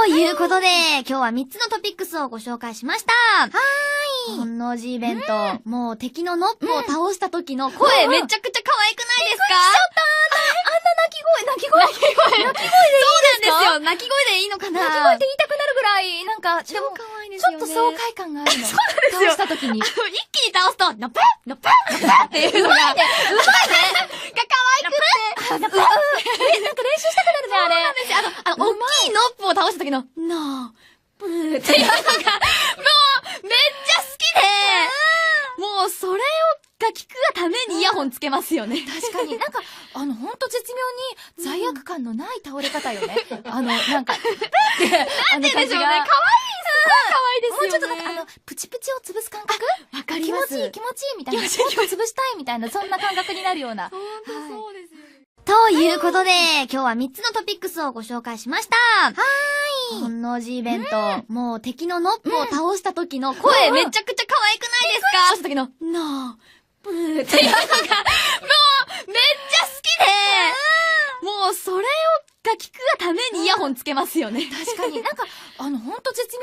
ということで、今日は3つのトピックスをご紹介しました。本能寺イベント、もう敵のノップを倒した時の声、めちゃくちゃ可愛くないですか？泣き声でいいそうなんですよ。泣き声でいいのかな？泣き声って言いたくなるぐらい、なんか、でも、可愛いですよね。ちょっと爽快感があるの。そうなんですよ。倒した時に。一気に倒すと、ノップノップノップっていうのが、が可愛くて。なんか練習したくなるね、あれ。そうなんですよ。大きいノップを倒した時の、ノップっていうのが、もう、めっちゃ好きで、もう、それが聞くがためにイヤホンつけますよね。確かに。なんか、ほんと絶妙に罪悪感のない倒れ方よね。なんか、なんででしょうね。可愛い、すごい可愛いですよね。もうちょっとなんかプチプチを潰す感覚？わかります。気持ちいいみたいな。もっと潰したいみたいな、そんな感覚になるような。ほんとそうですよね。ということで、今日は3つのトピックスをご紹介しました。本能寺イベント、もう敵のノップを倒した時の声、めちゃくちゃ可愛くないですか？倒した時の、ノップっていうのが、もう、めっちゃ好きで、もう、それが聞くがためにイヤホンつけますよね。確かに。なんか、ほんと絶妙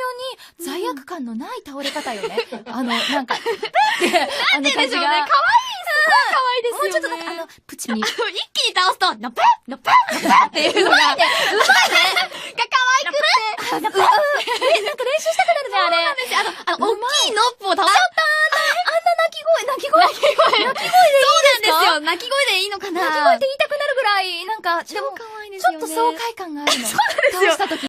に罪悪感のない倒れ方よね。なんか、なんででしょうね。可愛い、すごい可愛いですよね。もうちょっとなんかプチに。一気に倒すと、ノップノップノップっていうのが、が可愛くて。なんか練習したくなるね、あれ。そうなんですよ。大きいノップを倒す。泣き声そうなんですよ。泣き声でいいのかな？泣き声って言いたくなるぐらい、なんか、超可愛いですよね。ちょっと爽快感があるの。そうなんですよ。倒した時